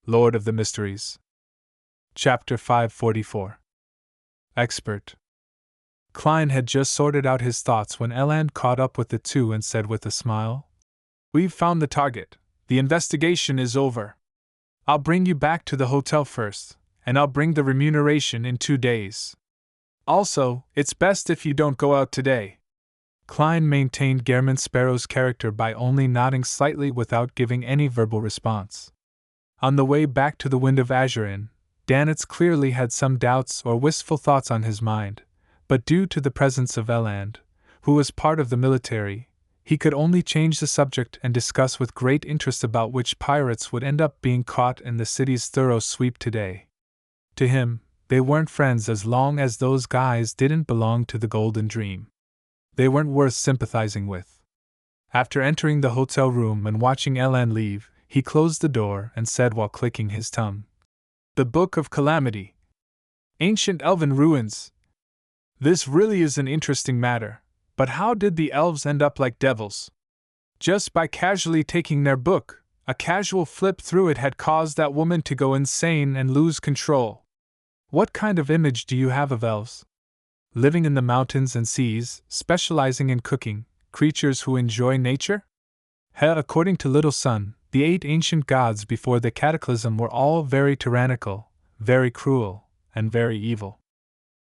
Lord of the Mysteries. Chapter 544. Expert. Klein had just sorted out his thoughts when Eland caught up with the two and said with a smile, "We've found the target. The investigation is over. I'll bring you back to the hotel first, and I'll bring the remuneration in 2 days. Also, it's best if you don't go out today." Klein maintained Gehrman Sparrow's character by only nodding slightly without giving any verbal response. On the way back to the Wind of Azure Inn, Danitz clearly had some doubts or wistful thoughts on his mind, but due to the presence of Eland, who was part of the military, he could only change the subject and discuss with great interest about which pirates would end up being caught in the city's thorough sweep today. To him, they weren't friends as long as those guys didn't belong to the Golden Dream. They weren't worth sympathizing with. After entering the hotel room and watching Eland leave, he closed the door and said while clicking his tongue, "The Book of Calamity. Ancient Elven Ruins. This really is an interesting matter, but how did the elves end up like devils? Just by casually taking their book, a casual flip through it had caused that woman to go insane and lose control. What kind of image do you have of elves? Living in the mountains and seas, specializing in cooking, creatures who enjoy nature? According to Little Sun, the 8 ancient gods before the cataclysm were all very tyrannical, very cruel, and very evil.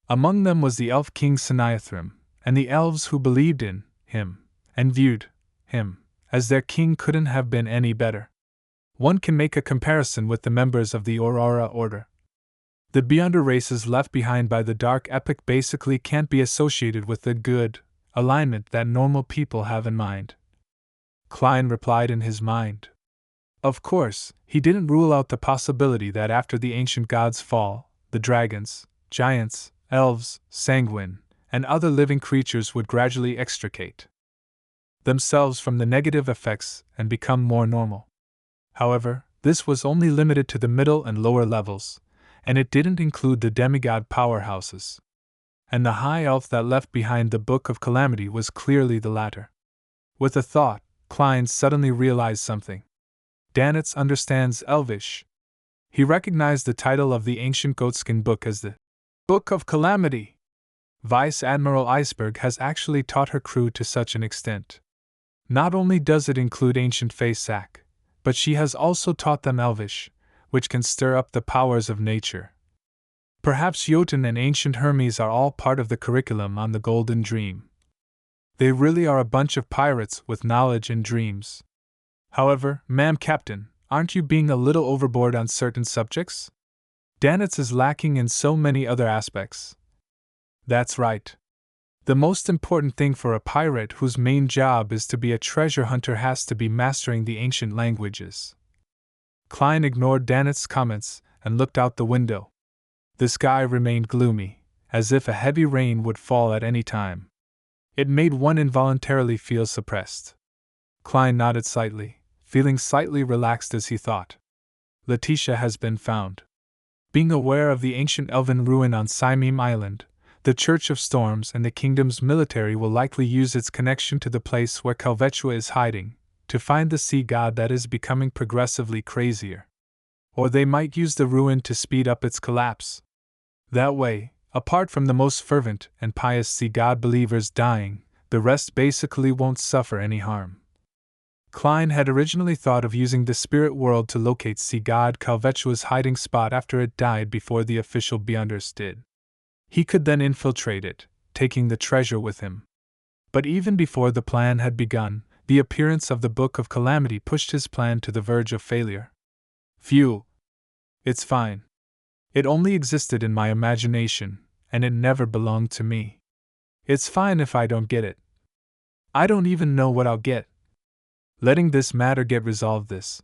Among them was the elf king Seniathrim, and the elves who believed in him, and viewed him as their king couldn't have been any better. One can make a comparison with the members of the Aurora Order. The Beyonder races left behind by the Dark Epic basically can't be associated with the good alignment that normal people have in mind. Klein replied in his mind. Of course, he didn't rule out the possibility that after the ancient gods' fall, the dragons, giants, elves, sanguine, and other living creatures would gradually extricate themselves from the negative effects and become more normal. However, this was only limited to the middle and lower levels, and it didn't include the demigod powerhouses. And the high elf that left behind the Book of Calamity was clearly the latter. With a thought, Klein suddenly realized something. Danitz understands Elvish. He recognized the title of the ancient goatskin book as the Book of Calamity. Vice Admiral Iceberg has actually taught her crew to such an extent. Not only does it include ancient Faesac, but she has also taught them Elvish, which can stir up the powers of nature. Perhaps Jotun and ancient Hermes are all part of the curriculum on the Golden Dream. They really are a bunch of pirates with knowledge and dreams. However, ma'am Captain, aren't you being a little overboard on certain subjects? Danitz is lacking in so many other aspects. That's right. The most important thing for a pirate whose main job is to be a treasure hunter has to be mastering the ancient languages. Klein ignored Danitz's comments and looked out the window. The sky remained gloomy, as if a heavy rain would fall at any time. It made one involuntarily feel suppressed. Klein nodded slightly, feeling slightly relaxed as he thought. Letitia has been found. Being aware of the ancient elven ruin on Simim Island, the Church of Storms and the kingdom's military will likely use its connection to the place where Calvetua is hiding to find the sea god that is becoming progressively crazier. Or they might use the ruin to speed up its collapse. That way, apart from the most fervent and pious sea god believers dying, the rest basically won't suffer any harm. Klein had originally thought of using the spirit world to locate sea god Calvetua's hiding spot after it died before the official Beyonders did. He could then infiltrate it, taking the treasure with him. But even before the plan had begun, the appearance of the Book of Calamity pushed his plan to the verge of failure. Phew. It's fine. It only existed in my imagination, and it never belonged to me. It's fine if I don't get it. I don't even know what I'll get. Letting this matter get resolved this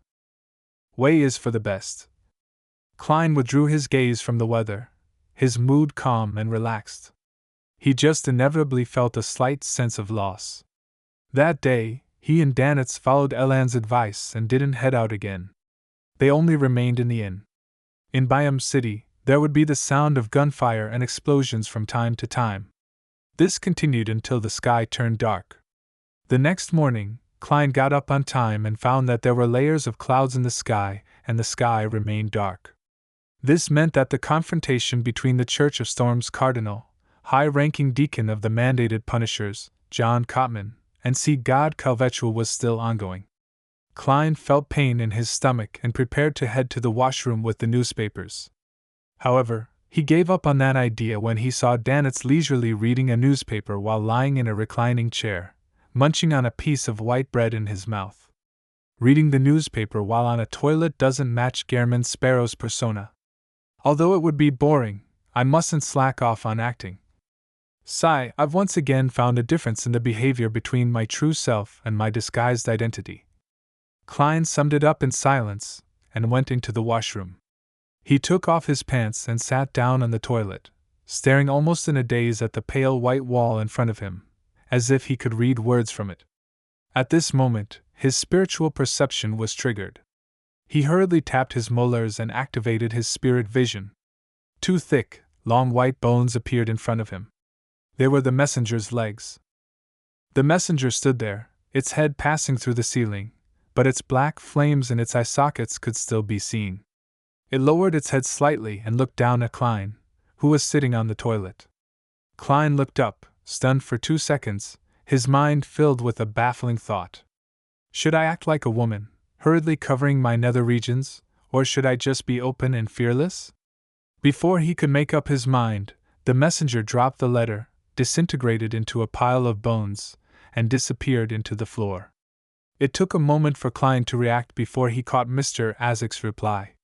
way is for the best. Klein withdrew his gaze from the weather, his mood calm and relaxed. He just inevitably felt a slight sense of loss. That day, he and Danitz followed Eland's advice and didn't head out again. They only remained in the inn. In Byam City, there would be the sound of gunfire and explosions from time to time. This continued until the sky turned dark. The next morning, Klein got up on time and found that there were layers of clouds in the sky, and the sky remained dark. This meant that the confrontation between the Church of Storm's cardinal, high-ranking deacon of the mandated punishers, John Cotman, and Sea God Calvetua was still ongoing. Klein felt pain in his stomach and prepared to head to the washroom with the newspapers. However, he gave up on that idea when he saw Danitz leisurely reading a newspaper while lying in a reclining chair, munching on a piece of white bread in his mouth. Reading the newspaper while on a toilet doesn't match Gehrman Sparrow's persona. Although it would be boring, I mustn't slack off on acting. Sigh, I've once again found a difference in the behavior between my true self and my disguised identity. Klein summed it up in silence and went into the washroom. He took off his pants and sat down on the toilet, staring almost in a daze at the pale white wall in front of him, as if he could read words from it. At this moment, his spiritual perception was triggered. He hurriedly tapped his molars and activated his spirit vision. Two thick, long white bones appeared in front of him. They were the messenger's legs. The messenger stood there, its head passing through the ceiling, but its black flames and its eye sockets could still be seen. It lowered its head slightly and looked down at Klein, who was sitting on the toilet. Klein looked up, stunned for 2 seconds, his mind filled with a baffling thought. Should I act like a woman, hurriedly covering my nether regions, or should I just be open and fearless? Before he could make up his mind, the messenger dropped the letter, disintegrated into a pile of bones, and disappeared into the floor. It took a moment for Klein to react before he caught Mr. Isaac's reply.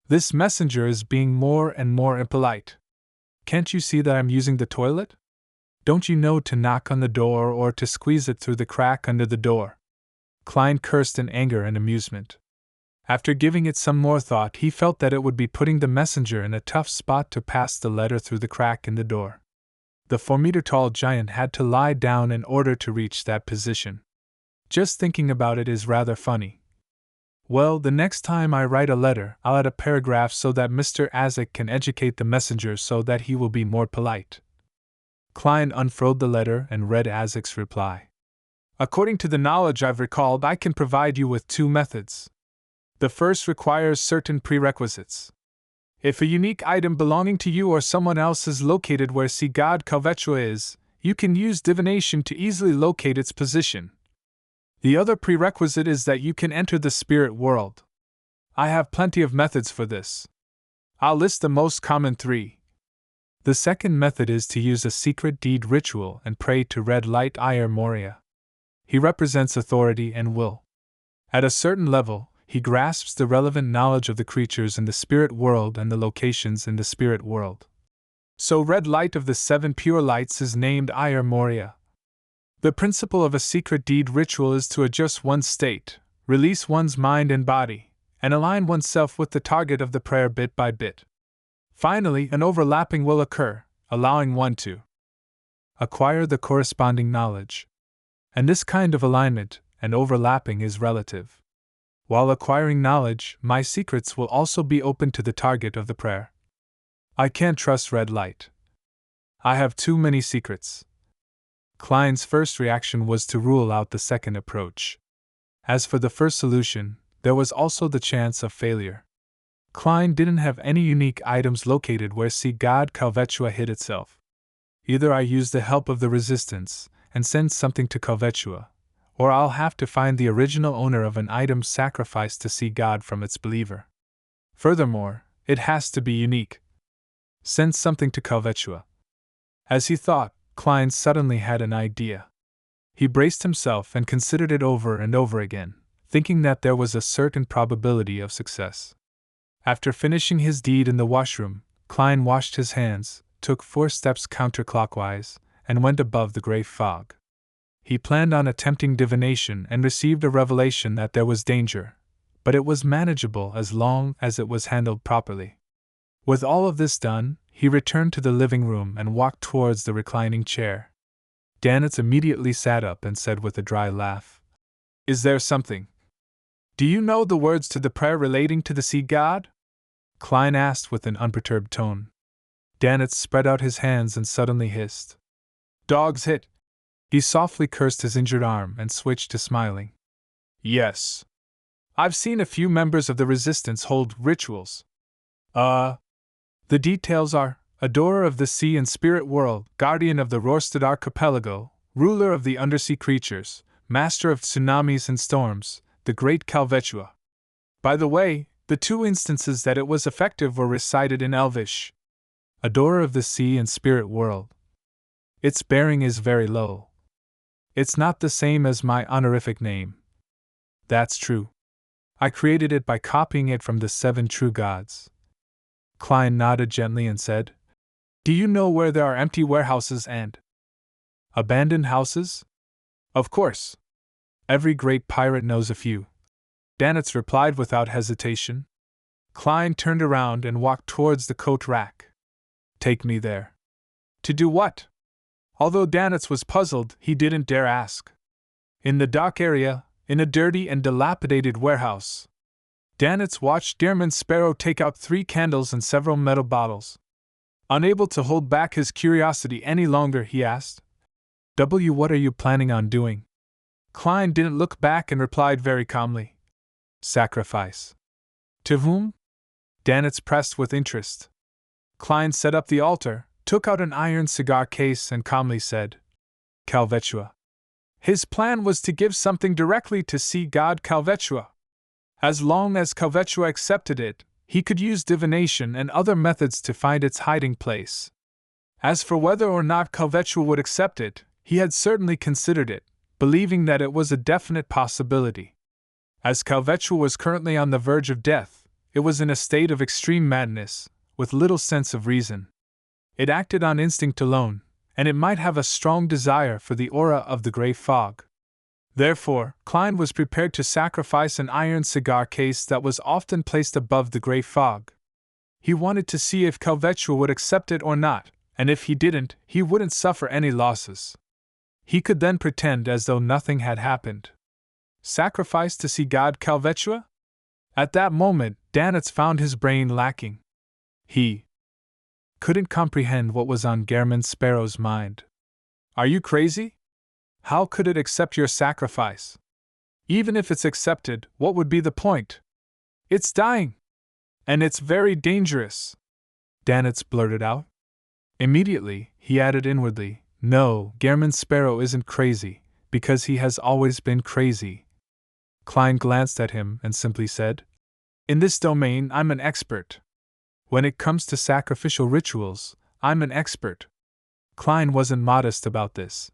This messenger is being more and more impolite. Can't you see that I'm using the toilet? Don't you know to knock on the door or to squeeze it through the crack under the door? Klein cursed in anger and amusement. After giving it some more thought, he felt that it would be putting the messenger in a tough spot to pass the letter through the crack in the door. The 4-meter-tall giant had to lie down in order to reach that position. Just thinking about it is rather funny. Well, the next time I write a letter, I'll add a paragraph so that Mr. Isaac can educate the messenger so that he will be more polite. Klein unfurled the letter and read Isaac's reply. According to the knowledge I've recalled, I can provide you with 2 methods. The first requires certain prerequisites. If a unique item belonging to you or someone else is located where Sea God Calvetua is, you can use divination to easily locate its position. The other prerequisite is that you can enter the spirit world. I have plenty of methods for this. I'll list the most common 3. The second method is to use a secret deed ritual and pray to Red Light Iyer Moria. He represents authority and will. At a certain level, he grasps the relevant knowledge of the creatures in the spirit world and the locations in the spirit world. So Red Light of the 7 pure lights is named Iyer Moria. The principle of a secret deed ritual is to adjust one's state, release one's mind and body, and align oneself with the target of the prayer bit by bit. Finally, an overlapping will occur, allowing one to acquire the corresponding knowledge. And this kind of alignment and overlapping is relative. While acquiring knowledge, my secrets will also be open to the target of the prayer. I can't trust Red Light. I have too many secrets. Klein's first reaction was to rule out the second approach. As for the first solution, there was also the chance of failure. Klein didn't have any unique items located where Sea God Calvetua hid itself. Either I use the help of the resistance and send something to Calvetua, or I'll have to find the original owner of an item sacrificed to Sea God from its believer. Furthermore, it has to be unique. Send something to Calvetua. As he thought, Klein suddenly had an idea. He braced himself and considered it over and over again, thinking that there was a certain probability of success. After finishing his deed in the washroom, Klein washed his hands, took 4 steps counterclockwise, and went above the gray fog. He planned on attempting divination and received a revelation that there was danger, but it was manageable as long as it was handled properly. With all of this done, he returned to the living room and walked towards the reclining chair. Danitz immediately sat up and said with a dry laugh, "Is there something? Do you know the words to the prayer relating to the sea god?" Klein asked with an unperturbed tone. Danitz spread out his hands and suddenly hissed, "Dog's hit!" He softly cursed his injured arm and switched to smiling. "Yes. I've seen a few members of the Resistance hold rituals. The details are Adorer of the Sea and Spirit World, Guardian of the Rorstad Archipelago, Ruler of the Undersea Creatures, Master of Tsunamis and Storms, the Great Calvetua. By the way, the 2 instances that it was effective were recited in Elvish. Adorer of the Sea and Spirit World. Its bearing is very low. It's not the same as my honorific name. That's true. I created it by copying it from the 7 true gods. Klein nodded gently and said, Do you know where there are empty warehouses and abandoned houses? Of course. Every great pirate knows a few. Danitz replied without hesitation. Klein turned around and walked towards the coat rack. Take me there. To do what? Although Danitz was puzzled, he didn't dare ask. In the dock area, in a dirty and dilapidated warehouse. Danitz watched Gehrman Sparrow take out 3 candles and several metal bottles. Unable to hold back his curiosity any longer, he asked, What are you planning on doing? Klein didn't look back and replied very calmly, Sacrifice. To whom? Danitz pressed with interest. Klein set up the altar, took out an iron cigar case and calmly said, Calvetua. His plan was to give something directly to sea god Calvetua. As long as Calvetua accepted it, he could use divination and other methods to find its hiding place. As for whether or not Calvetua would accept it, he had certainly considered it, believing that it was a definite possibility. As Calvetua was currently on the verge of death, it was in a state of extreme madness, with little sense of reason. It acted on instinct alone, and it might have a strong desire for the aura of the gray fog. Therefore, Klein was prepared to sacrifice an iron cigar case that was often placed above the gray fog. He wanted to see if Calvetua would accept it or not, and if he didn't, he wouldn't suffer any losses. He could then pretend as though nothing had happened. Sacrifice to see god Calvetua? At that moment, Danitz found his brain lacking. He couldn't comprehend what was on Gehrman Sparrow's mind. Are you crazy? How could it accept your sacrifice? Even if it's accepted, what would be the point? It's dying. And it's very dangerous. Danitz blurted out. Immediately, he added inwardly, No, Gehrman Sparrow isn't crazy, because he has always been crazy. Klein glanced at him and simply said, In this domain, I'm an expert. When it comes to sacrificial rituals, I'm an expert. Klein wasn't modest about this.